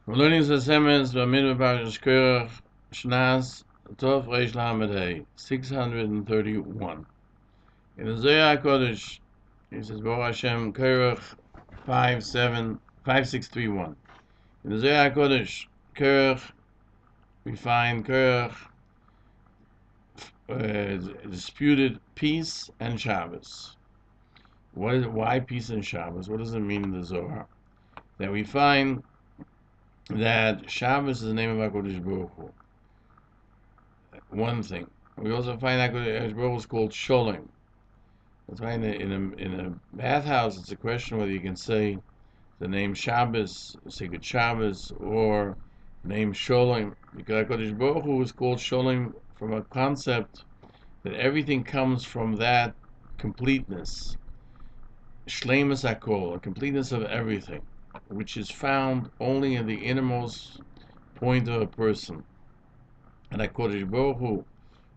We're learning Sfas Emes Weekly Parsha Korach Shnas Tov Reish Lamed Hey 631. In the Zohar Kodesh, it says Baruch Hashem Korach 5631. In the Zohar Kodesh, Korach, we find Korach disputed peace and Shabbos. Why peace and Shabbos? What does it mean in the Zohar? That we find that Shabbos is the name of HaKadosh Baruch Hu. One thing. We also find that HaKadosh Baruch Hu is called Sholem. That's why in a bathhouse, it's a question whether you can say the name Shabbos, say good Shabbos, or name Sholem. Because HaKadosh Baruch Hu is called Sholem from a concept that everything comes from that completeness. Shleimus HaKol, a completeness of everything, which is found only in the innermost point of a person. And HaKadosh Baruch Hu,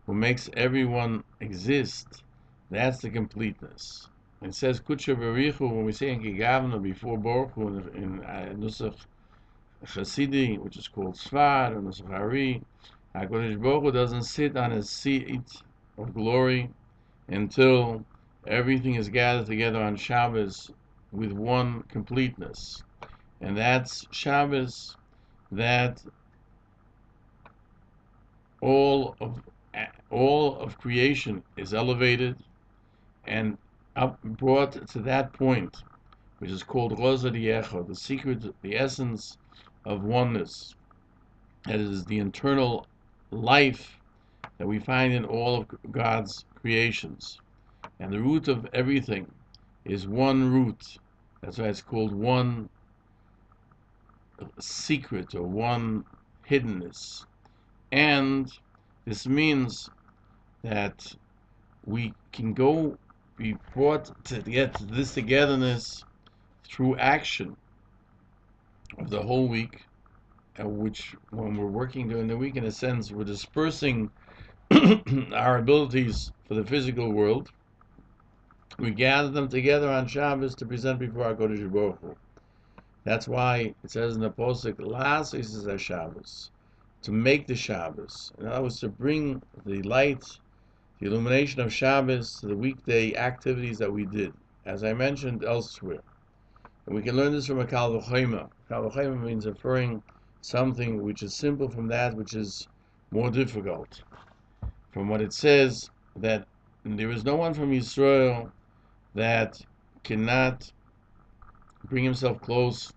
who makes everyone exist, that's the completeness. It says Kutsha Barichu when we say in Kigavna before Baruch Hu in Nusach Chasidi, which is called Sfar, or Nusach Hari, HaKadosh Baruch Hu doesn't sit on his seat of glory until everything is gathered together on Shabbos with one completeness. And that's Shabbos, that all of creation is elevated and brought to that point, which is called Rosa Diyecha, the secret, the essence of oneness. That is the internal life that we find in all of God's creations. And the root of everything is one root. That's why it's called one secret or one hiddenness. And this means that we can be brought to get this togetherness through action of the whole week, which when we're working during the week, in a sense, we're dispersing our abilities for the physical world. We gather them together on Shabbos to present before our Kodesh Baruch Hu. That's why it says in the Pasuk, Las is Shabbos, to make the Shabbos. In other words, to bring the light, the illumination of Shabbos to the weekday activities that we did, as I mentioned elsewhere. And we can learn this from a Kal V'chomer. Kal V'chomer means inferring something which is simple from that which is more difficult. From what it says, that there is no one from Yisrael that cannot bring himself close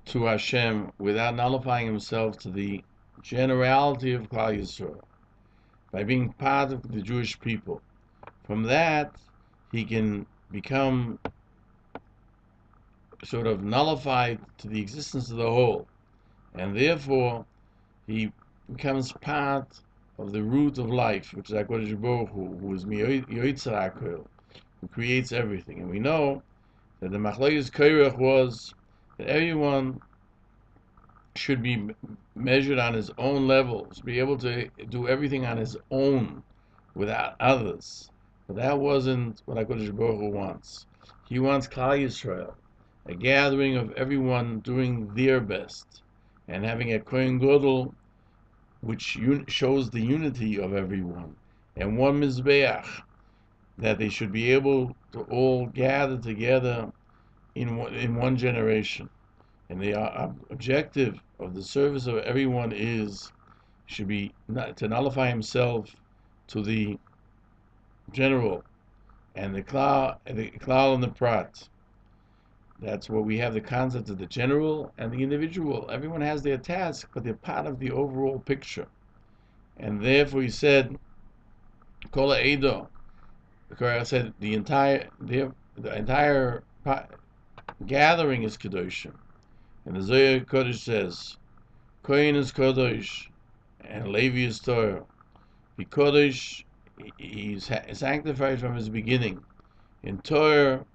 to Hashem without nullifying himself to the generality of Klal Yisrael, by being part of the Jewish people. From that, he can become sort of nullified to the existence of the whole, and therefore he becomes part of the root of life, which is HaKadosh Baruch Hu, who is Yoitzer HaKol, who creates everything. And we know that the Machlokes Korach was that everyone should be measured on his own levels, be able to do everything on his own without others. But that wasn't what HaKadosh Baruch Hu wants. He wants Klal Yisrael, a gathering of everyone doing their best, and having a Kohen Gadol which shows the unity of everyone, and one Mizbeach, that they should be able to all gather together in one generation. And the objective of the service of everyone should be to nullify himself to the general, and the klal and the prat. That's where we have the concept of the general and the individual. Everyone has their task, but they're part of the overall picture. And therefore he said, Kol Edo. The Korach said the entire gathering is Kedoshim. And the Zohar Kodesh says, Kohen is Kodesh, and Levi is Torah. The Kodesh, he's sanctified from his beginning. In Torah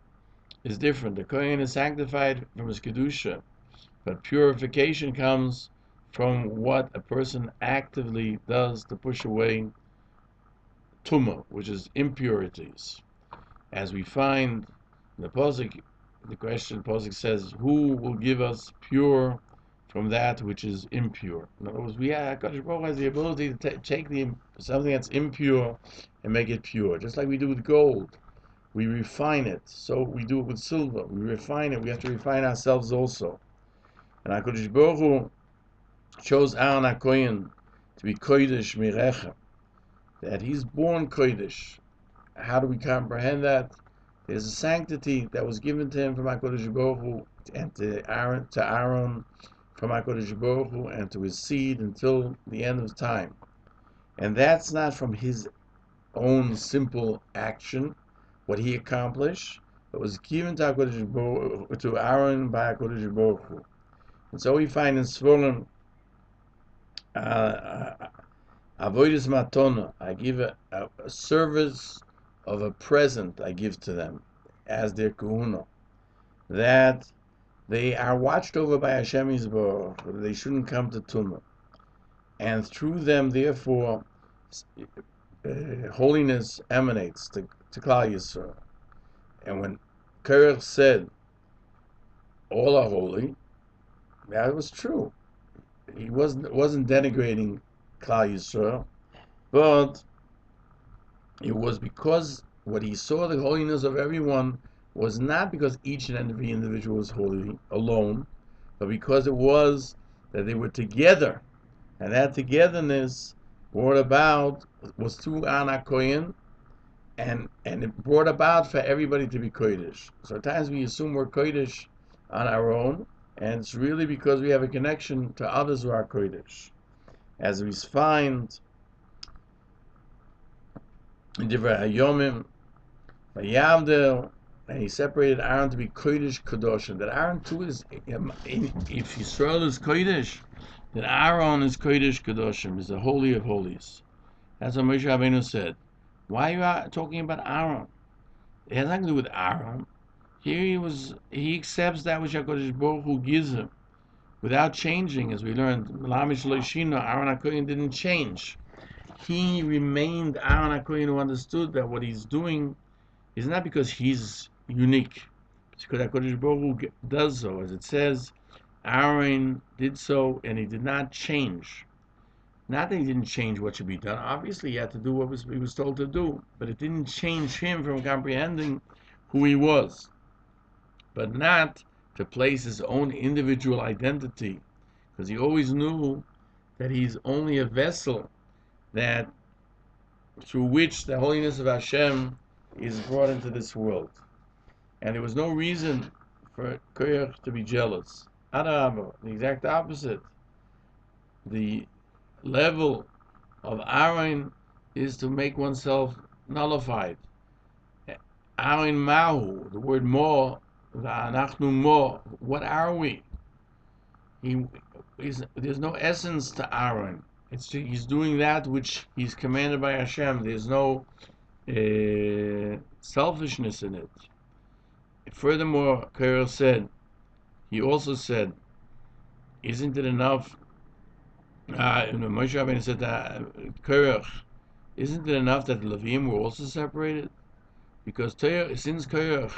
is different. The Kohen is sanctified from his Kedusha, but purification comes from what a person actively does to push away Tumah, which is impurities. As we find in the Pasuk, the question Posik says, who will give us pure from that which is impure? In other words, Hakadosh Baruch Hu has the ability to take something that's impure and make it pure, just like we do with gold. We refine it. So we do it with silver. We refine it. We have to refine ourselves also. And Hakadosh Baruch Hu chose Aaron HaKohen to be Kodesh Mirechem, that he's born Kodesh. How do we comprehend that? There's a sanctity that was given to him from HaKadosh Baruch Hu and to Aaron from HaKadosh Baruch Hu and to his seed until the end of time. And that's not from his own simple action, what he accomplished, but was given to Aaron by HaKadosh Baruch Hu. And so we find in Sforim, Avodas Matona, I give a service of a present I give to them as their kahuna, that they are watched over by Hashem Yisborach, they shouldn't come to Tumah, and through them, therefore, holiness emanates to Klal Yisrael. And when Korach said, all are holy, that was true. He wasn't denigrating Klal Yisrael, but it was because what he saw, the holiness of everyone, was not because each and every individual was holy alone, but because it was that they were together, and that togetherness brought about was through Aaron HaKohen, and it brought about for everybody to be Kodesh. So at times we assume we're Kodesh on our own, and it's really because we have a connection to others who are Kodesh. As we find in Divrei Hayomim, Vayavdel, and he separated Aaron to be Kodesh Kadoshim. That Aaron too is, if Yisrael is Kodesh, then Aaron is Kodesh Kadoshim, is the Holy of Holies. That's what Moshe Rabbeinu said. Why are you talking about Aaron? It has nothing to do with Aaron. Here he accepts that which HaKadosh Baruch Hu gives him, without changing, as we learned. Aaron HaKohen didn't change. He remained Aaron HaKohen, who understood that what he's doing is not because he's unique. It's because HaKadosh Baruch Hu does so. As it says, Aaron did so and he did not change. Not that he didn't change what should be done. Obviously, he had to do what he was told to do, but it didn't change him from comprehending who he was. But not to place his own individual identity, because he always knew that he's only a vessel that through which the holiness of Hashem is brought into this world. And there was no reason for Korach to be jealous. Adarabah, the exact opposite. The level of Aaron is to make oneself nullified. Aaron Mahu, the word mo, V'anachnu mo, what are we? There's no essence to Aaron. He's doing that which he's commanded by Hashem. There's no selfishness in it. Furthermore, Korach said, he also said, isn't it enough? Moshe Rabbeinu said that Korach, isn't it enough that the Levim were also separated? Because since Korach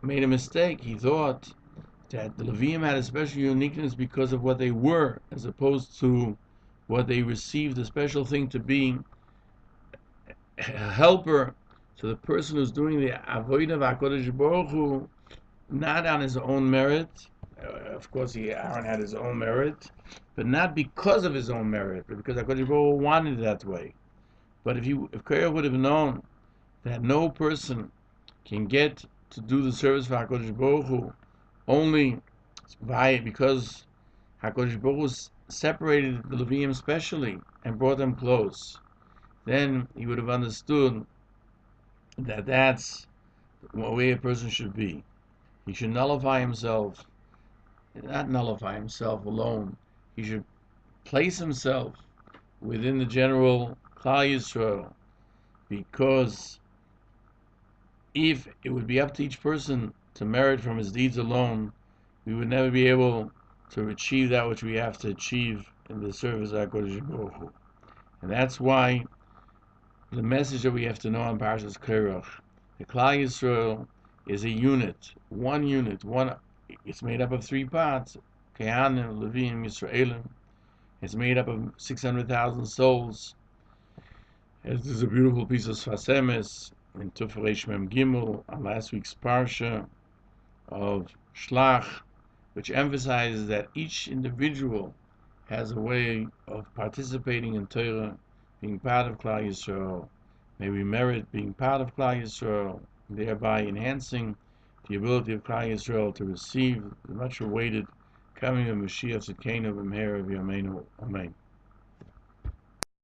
made a mistake, he thought that the Levim had a special uniqueness because of what they were, as opposed to what they received, a special thing to be a helper to the person who's doing the avodah of HaKadosh Baruch Hu, not on his own merit. Of course, Aaron had his own merit, but not because of his own merit, but because HaKadosh Baruch Hu wanted it that way. But if Korach would have known that no person can get to do the service for HaKadosh Baruch Hu only because HaKadosh Baruch Hu separated the Levim specially and brought them close, then he would have understood that that's the way a person should be. He should nullify himself, not nullify himself alone. He should place himself within the general Klal Yisrael, because if it would be up to each person to merit from his deeds alone, we would never be able to achieve that which we have to achieve in the service of HaKadosh Baruch Hu. And that's why the message that we have to know on Parshas Korach, the Klal Yisrael is a unit, one unit, it's made up of three parts, Kehanim, Levim, Yisraelim. It's made up of 600,000 souls. This is a beautiful piece of Sfas Emes in Tufresh Mem Gimel on last week's Parsha of Shlach, which emphasizes that each individual has a way of participating in Torah, being part of Klal Yisrael. May we merit being part of Klal Yisrael, thereby enhancing the ability of Klal Yisrael to receive the much awaited coming of Mashiach Tzidkenu b'mehera v'yameinu. Amen.